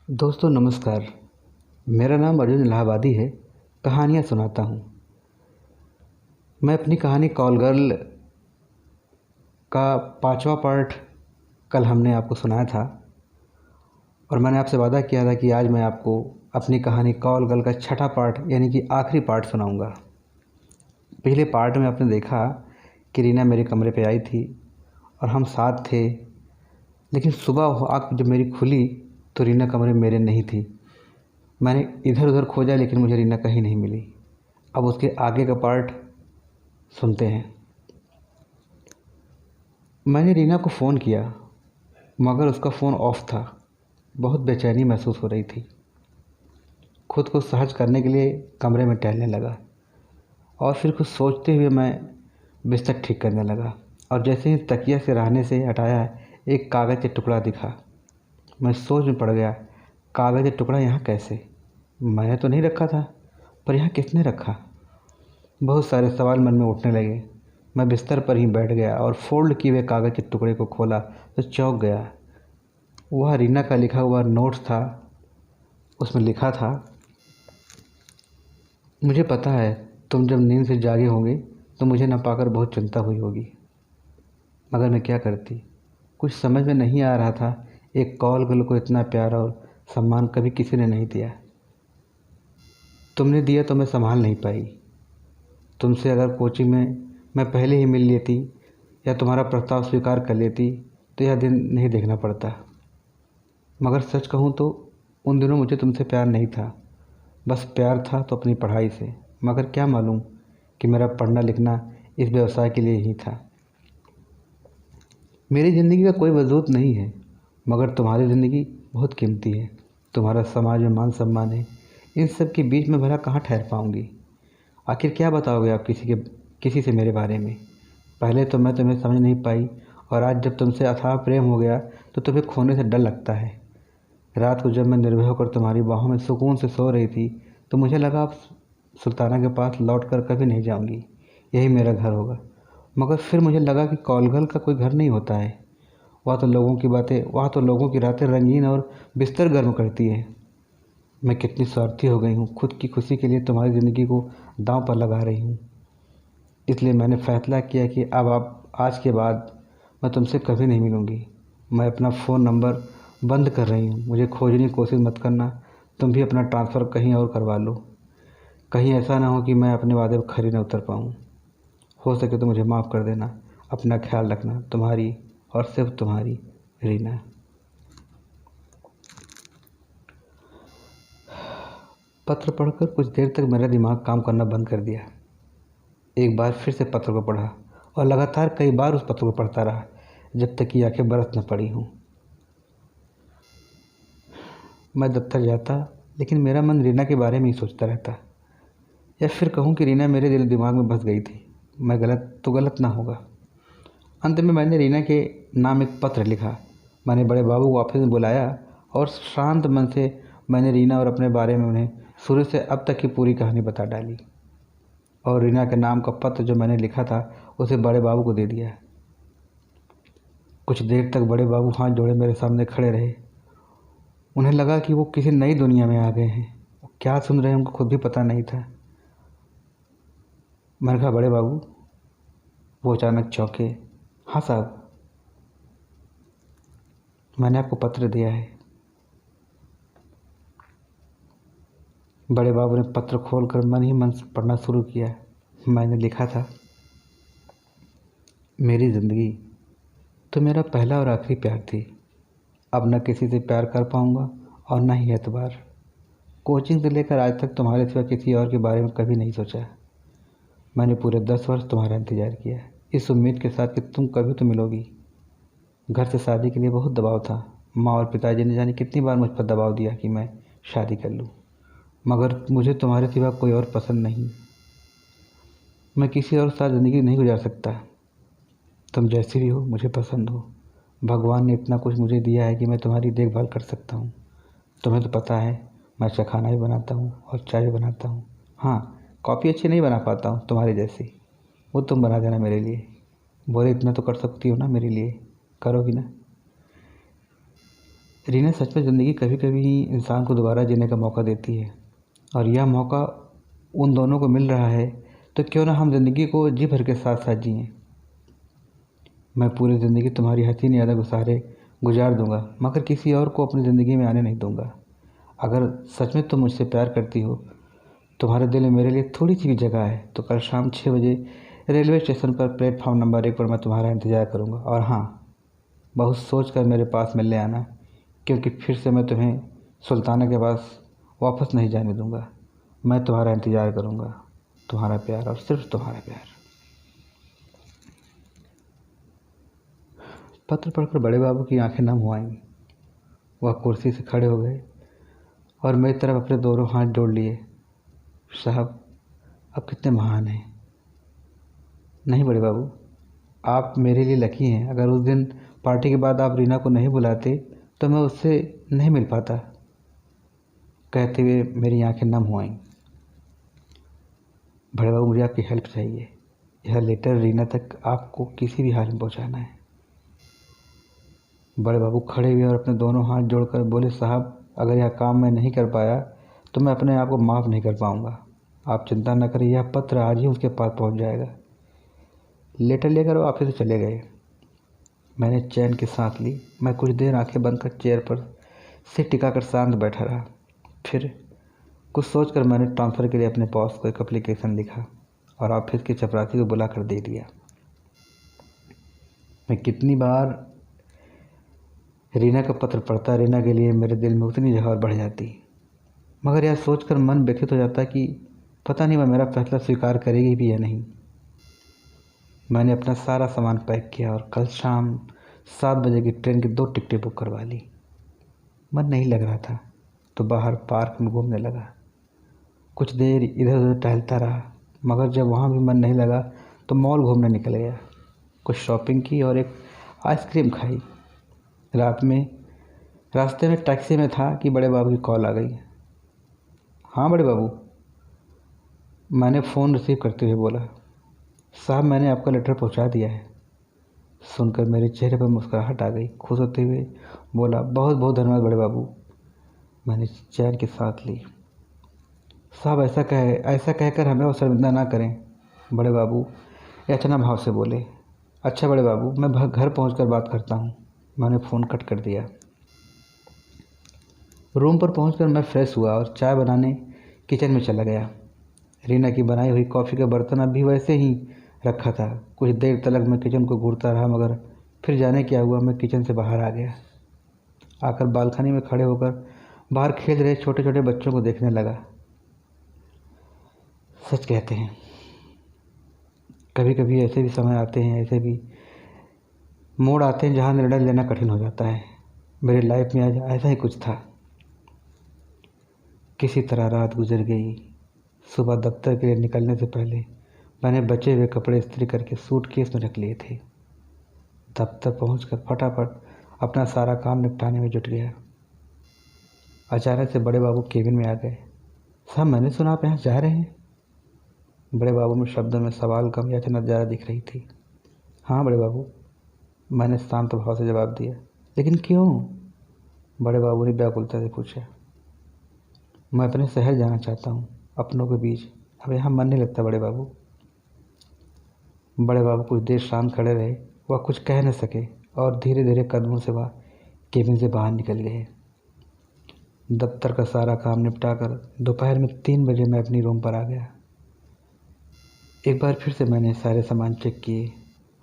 दोस्तों नमस्कार। मेरा नाम अर्जुन इलाहाबादी है। कहानियाँ सुनाता हूँ। मैं अपनी कहानी कॉल गर्ल का 5वां पार्ट कल हमने आपको सुनाया था और मैंने आपसे वादा किया था कि आज मैं आपको अपनी कहानी कॉल गर्ल का 6ठा पार्ट यानी कि आखिरी पार्ट सुनाऊंगा। पहले पार्ट में आपने देखा कि रीना मेरे कमरे पे आई थी और हम साथ थे, लेकिन सुबह आँख जब मेरी खुली तो रीना कमरे में मेरे नहीं थी। मैंने इधर उधर खोजा लेकिन मुझे रीना कहीं नहीं मिली। अब उसके आगे का पार्ट सुनते हैं। मैंने रीना को फ़ोन किया मगर उसका फ़ोन ऑफ था। बहुत बेचैनी महसूस हो रही थी। खुद को सहज करने के लिए कमरे में टहलने लगा और फिर कुछ सोचते हुए मैं बिस्तर ठीक करने लगा और जैसे ही तकिया से रहने से हटाया एक कागज़ का टुकड़ा दिखा। मैं सोच में पड़ गया, कागज़ का टुकड़ा यहाँ कैसे? मैंने तो नहीं रखा था, पर यहाँ किसने रखा? बहुत सारे सवाल मन में उठने लगे। मैं बिस्तर पर ही बैठ गया और फोल्ड किए हुए कागज़ के टुकड़े को खोला तो चौंक गया। वह रीना का लिखा हुआ नोट्स था। उसमें लिखा था, मुझे पता है तुम जब नींद से जागे होंगे तो मुझे न पाकर बहुत चिंता हुई होगी, मगर मैं क्या करती? कुछ समझ में नहीं आ रहा था। एक कॉल गर्ल को इतना प्यार और सम्मान कभी किसी ने नहीं दिया। तुमने दिया तो मैं संभाल नहीं पाई। तुमसे अगर कोचिंग में मैं पहले ही मिल लेती या तुम्हारा प्रस्ताव स्वीकार कर लेती तो यह दिन नहीं देखना पड़ता। मगर सच कहूँ तो उन दिनों मुझे तुमसे प्यार नहीं था। बस प्यार था तो अपनी पढ़ाई से, मगर क्या मालूम कि मेरा पढ़ना लिखना इस व्यवसाय के लिए ही था। मेरी ज़िंदगी का कोई वजूद नहीं है, मगर तुम्हारी ज़िंदगी बहुत कीमती है। तुम्हारा समाज में मान सम्मान है। इन सब के बीच में भला कहाँ ठहर पाऊँगी? आखिर क्या बताओगे आप किसी से मेरे बारे में? पहले तो मैं तुम्हें समझ नहीं पाई और आज जब तुमसे अथाह प्रेम हो गया तो तुम्हें खोने से डर लगता है। रात को जब मैं निर्भय होकर तुम्हारी बाहों में सुकून से सो रही थी तो मुझे लगा अब सुल्ताना के पास लौट कर कभी नहीं जाऊंगी, यही मेरा घर होगा। मगर फिर मुझे लगा कि कॉलगल का कोई घर नहीं होता है। वहाँ तो लोगों की रातें रंगीन और बिस्तर गर्म करती है। मैं कितनी स्वार्थी हो गई हूँ, खुद की खुशी के लिए तुम्हारी ज़िंदगी को दांव पर लगा रही हूँ। इसलिए मैंने फ़ैसला किया कि अब आप आज के बाद मैं तुमसे कभी नहीं मिलूँगी। मैं अपना फ़ोन नंबर बंद कर रही हूँ। मुझे खोजने की कोशिश मत करना। तुम भी अपना ट्रांसफ़र कहीं और करवा लो। कहीं ऐसा ना हो कि मैं अपने वादे पर खरी न उतर पाऊँ। हो सके तो मुझे माफ़ कर देना। अपना ख्याल रखना। तुम्हारी और सिर्फ तुम्हारी रीना। पत्र पढ़कर कुछ देर तक मेरा दिमाग काम करना बंद कर दिया। एक बार फिर से पत्र को पढ़ा और लगातार कई बार उस पत्र को पढ़ता रहा जब तक कि आंखें बरस न पड़ी हूँ। मैं दफ्तर जाता लेकिन मेरा मन रीना के बारे में ही सोचता रहता, या फिर कहूँ कि रीना मेरे दिल दिमाग में बस गई थी। मैं गलत ना होगा। अंत में मैंने रीना के नाम एक पत्र लिखा। मैंने बड़े बाबू को ऑफिस में बुलाया और शांत मन से मैंने रीना और अपने बारे में उन्हें शुरू से अब तक की पूरी कहानी बता डाली और रीना के नाम का पत्र जो मैंने लिखा था उसे बड़े बाबू को दे दिया। कुछ देर तक बड़े बाबू हाथ जोड़े मेरे सामने खड़े रहे। उन्हें लगा कि वो किसी नई दुनिया में आ गए हैं। वो क्या सुन रहे हैं उनको खुद भी पता नहीं था। मैंने कहा, बड़े बाबू। वो अचानक चौंके। हाँ साहब, मैंने आपको पत्र दिया है। बड़े बाबू ने पत्र खोलकर मन ही मन पढ़ना शुरू किया। मैंने लिखा था, मेरी ज़िंदगी तो मेरा पहला और आखिरी प्यार थी। अब न किसी से प्यार कर पाऊँगा और न ही एतबार। कोचिंग से लेकर आज तक तुम्हारे सिवा किसी और के बारे में कभी नहीं सोचा। मैंने पूरे 10 वर्ष तुम्हारा इंतज़ार किया, इस उम्मीद के साथ कि तुम कभी तो मिलोगी। घर से शादी के लिए बहुत दबाव था। माँ और पिताजी ने जाने कितनी बार मुझ पर दबाव दिया कि मैं शादी कर लूँ, मगर मुझे तुम्हारे सिवा कोई और पसंद नहीं। मैं किसी और साथ ज़िंदगी नहीं गुजार सकता। तुम जैसी भी हो मुझे पसंद हो। भगवान ने इतना कुछ मुझे दिया है कि मैं तुम्हारी देखभाल कर सकता हूँ। तुम्हें तो पता है मैं अच्छा खाना भी बनाता हूँ और चाय भी बनाता हूँ। हाँ, कॉफ़ी अच्छी नहीं बना पाता हूँ तुम्हारी जैसी, वो तुम बना देना मेरे लिए। बोले इतना तो कर सकती हो ना मेरे लिए, करोगी ना? रीना, सच में ज़िंदगी कभी कभी इंसान को दोबारा जीने का मौका देती है, और यह मौका उन दोनों को मिल रहा है, तो क्यों ना हम ज़िंदगी को जी भर के साथ साथ जिएं। मैं पूरी ज़िंदगी तुम्हारी हसीन यादों के सहारे गुजार दूंगा, मगर किसी और को अपनी ज़िंदगी में आने नहीं दूंगा। अगर सच में तुम मुझसे प्यार करती हो, तुम्हारे दिल में मेरे लिए थोड़ी सी भी जगह है, तो कल शाम 6 बजे रेलवे स्टेशन पर प्लेटफॉर्म नंबर 1 पर मैं तुम्हारा इंतज़ार करूंगा। और हाँ, बहुत सोच कर मेरे पास मिलने आना, क्योंकि फिर से मैं तुम्हें सुल्ताना के पास वापस नहीं जाने दूंगा। मैं तुम्हारा इंतज़ार करूंगा, तुम्हारा प्यार और सिर्फ तुम्हारा प्यार। पत्र पढ़कर बड़े बाबू की आंखें नम हो आईं। वह कुर्सी से खड़े हो गए और मेरी तरफ अपने दोनों हाथ जोड़ लिए। साहब, आप कितने महान हैं। नहीं बड़े बाबू, आप मेरे लिए लकी हैं। अगर उस दिन पार्टी के बाद आप रीना को नहीं बुलाते तो मैं उससे नहीं मिल पाता। कहते हुए मेरी आंखें नम हो आईं। बड़े बाबू, मुझे आपकी हेल्प चाहिए। यह लेटर रीना तक आपको किसी भी हाल में पहुंचाना है। बड़े बाबू खड़े हुए और अपने दोनों हाथ जोड़कर बोले, साहब, अगर यह काम मैं नहीं कर पाया तो मैं अपने आप को माफ़ नहीं कर पाऊंगा। आप चिंता न करें, यह पत्र आज ही उसके पास पहुंच जाएगा। लेटर लेकर वो ऑफिस से चले गए। मैंने चैन की सांस ली। मैं कुछ देर आंखें बंद कर चेयर पर सिर टिकाकर शांत बैठा रहा। फिर कुछ सोचकर मैंने ट्रांसफ़र के लिए अपने बॉस को एक एप्लीकेशन लिखा और ऑफिस की चपरासी को बुला कर दे दिया। मैं कितनी बार रीना का पत्र पढ़ता, रीना के लिए मेरे दिल में उतनी जगह और बढ़ जाती। मगर यह सोचकर मन व्यथित हो जाता कि पता नहीं वह मेरा फैसला स्वीकार करेगी भी या नहीं। मैंने अपना सारा सामान पैक किया और कल शाम 7 बजे की ट्रेन की 2 टिकटें बुक करवा ली। मन नहीं लग रहा था तो बाहर पार्क में घूमने लगा। कुछ देर इधर उधर टहलता रहा, मगर जब वहाँ भी मन नहीं लगा तो मॉल घूमने निकल गया। कुछ शॉपिंग की और एक आइसक्रीम खाई। रात में रास्ते में टैक्सी में था कि बड़े बाबू की कॉल आ गई। हाँ बड़े बाबू, मैंने फ़ोन रिसीव करते हुए बोला। साहब, मैंने आपका लेटर पहुंचा दिया है। सुनकर मेरे चेहरे पर मुस्कुराहट आ गई। खुश होते हुए बोला, बहुत बहुत धन्यवाद बड़े बाबू। मैंने चैन के साथ ली। साहब, ऐसा कहकर हमें और शर्मिंदा ना करें। बड़े बाबू याचना भाव से बोले। अच्छा बड़े बाबू, मैं घर पहुंचकर बात करता हूं। मैंने फ़ोन कट कर दिया। रूम पर पहुंचकर मैं फ्रेश हुआ और चाय बनाने किचन में चला गया। रीना की बनाई हुई कॉफ़ी का बर्तन अभी वैसे ही रखा था। कुछ देर तलक मैं किचन को घूरता रहा, मगर फिर जाने क्या हुआ, मैं किचन से बाहर आ गया। आकर बालकनी में खड़े होकर बाहर खेल रहे छोटे छोटे बच्चों को देखने लगा। सच कहते हैं, कभी कभी ऐसे भी समय आते हैं, ऐसे भी मोड़ आते हैं जहाँ निर्णय लेना कठिन हो जाता है। मेरी लाइफ में आज ऐसा ही कुछ था। किसी तरह रात गुजर गई। सुबह दफ्तर के लिए निकलने से पहले मैंने बचे हुए कपड़े इस्त्री करके सूटकेस में रख लिए थे। दफ्तर पहुंचकर फटाफट अपना सारा काम निपटाने में जुट गया। अचानक से बड़े बाबू केबिन में आ गए। साहब, मैंने सुना आप यहाँ जा रहे हैं। बड़े बाबू में शब्दों में सवाल कम याचना ज़्यादा दिख रही थी। हाँ बड़े बाबू, मैंने शांत भाव से जवाब दिया। लेकिन क्यों? बड़े बाबू ने व्याकुलता से पूछा। मैं अपने शहर जाना चाहता हूँ, अपनों के बीच। अब यहाँ मन नहीं लगता बड़े बाबू। बड़े बाबू कुछ देर शांत खड़े रहे। वह कुछ कह न सके और धीरे धीरे कदमों से वह केबिन से बाहर निकल गए। दफ्तर का सारा काम निपटाकर दोपहर में 3 बजे मैं अपनी रूम पर आ गया। एक बार फिर से मैंने सारे सामान चेक किए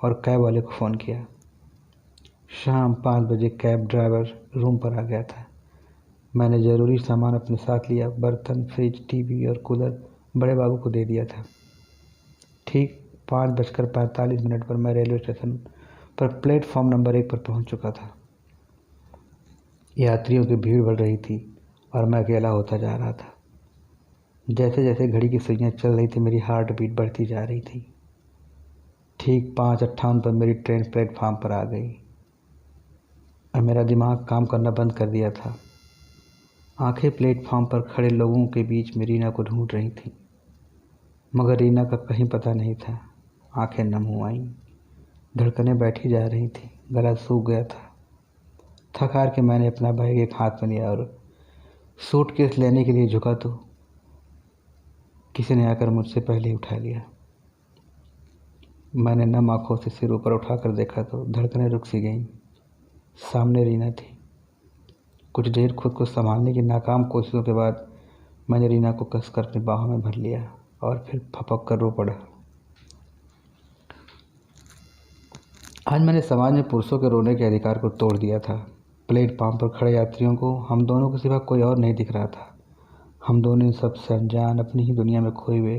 और कैब वाले को फ़ोन किया। शाम 5 बजे कैब ड्राइवर रूम पर आ गया था। मैंने ज़रूरी सामान अपने साथ लिया। बर्तन, फ्रिज, टीवी और कूलर बड़े बाबू को दे दिया था। ठीक 5:45 पर मैं रेलवे स्टेशन पर प्लेटफॉर्म नंबर 1 पर पहुंच चुका था। यात्रियों की भीड़ बढ़ रही थी और मैं अकेला होता जा रहा था। जैसे जैसे घड़ी की सुइयां चल रही थी, मेरी हार्ट बीट बढ़ती जा रही थी। ठीक 5:58 पर मेरी ट्रेन प्लेटफार्म पर आ गई और मेरा दिमाग काम करना बंद कर दिया था। आंखें प्लेटफार्म पर खड़े लोगों के बीच में रीना को ढूंढ रही थीं, मगर रीना का कहीं पता नहीं था। आंखें नम हो आईं, धड़कनें बैठी जा रही थीं, गला सूख गया था। थक हार के मैंने अपना बैग एक हाथ में लिया और सूटकेस लेने के लिए झुका तो किसी ने आकर मुझसे पहले ही उठा लिया। मैंने नम आँखों से सिर ऊपर उठाकर देखा तो धड़कनें रुक सी गईं। सामने रीना थी। कुछ देर खुद को संभालने की नाकाम कोशिशों के बाद मैंने रीना को कसकर अपनी बाहों में भर लिया और फिर फपक कर रो पड़ा। आज मैंने समाज में पुरुषों के रोने के अधिकार को तोड़ दिया था। प्लेटफार्म पर खड़े यात्रियों को हम दोनों के सिवा कोई और नहीं दिख रहा था। हम दोनों सबसे अनजान अपनी ही दुनिया में खोए हुए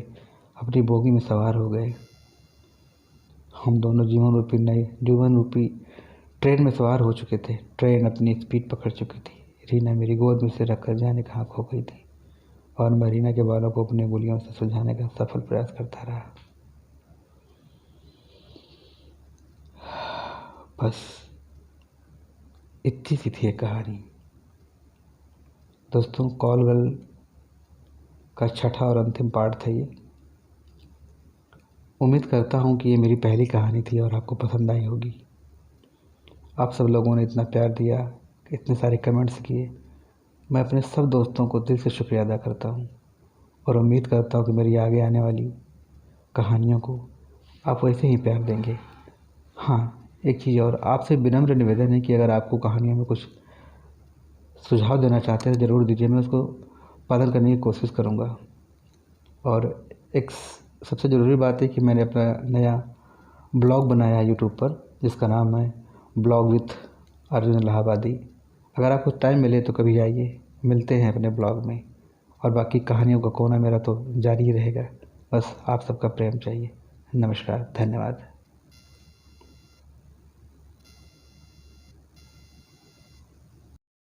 अपनी बोगी में सवार हो गए। हम दोनों जीवन रूपी ट्रेन में सवार हो चुके थे। ट्रेन अपनी स्पीड पकड़ चुकी थी। रीना मेरी गोद में से रखकर जाने कहाँ खो गई थी और मैं रीना के बालों को अपनी उंगलियों से सुलझाने का सफल प्रयास करता रहा। बस इतनी सी थी एक कहानी। दोस्तों, कॉल गर्ल का छठा और अंतिम पार्ट था ये। उम्मीद करता हूँ कि ये मेरी पहली कहानी थी और आपको पसंद आई होगी। आप सब लोगों ने इतना प्यार दिया, इतने सारे कमेंट्स किए। मैं अपने सब दोस्तों को दिल से शुक्रिया अदा करता हूँ और उम्मीद करता हूँ कि मेरी आगे आने वाली कहानियों को आप वैसे ही प्यार देंगे। हाँ, एक चीज़ और, आपसे विनम्र निवेदन है कि अगर आपको कहानियों में कुछ सुझाव देना चाहते हैं ज़रूर दीजिए, मैं उसको पालन करने की कोशिश करूँगा। और एक सबसे ज़रूरी बात है कि मैंने अपना नया ब्लॉग बनाया है यूट्यूब पर, जिसका नाम है ब्लॉग विथ अर्जुन इलाहाबादी। अगर आपको टाइम मिले तो कभी आइए, मिलते हैं अपने ब्लॉग में। और बाकी कहानियों का कोना मेरा तो जारी ही रहेगा। बस आप सबका प्रेम चाहिए। नमस्कार, धन्यवाद।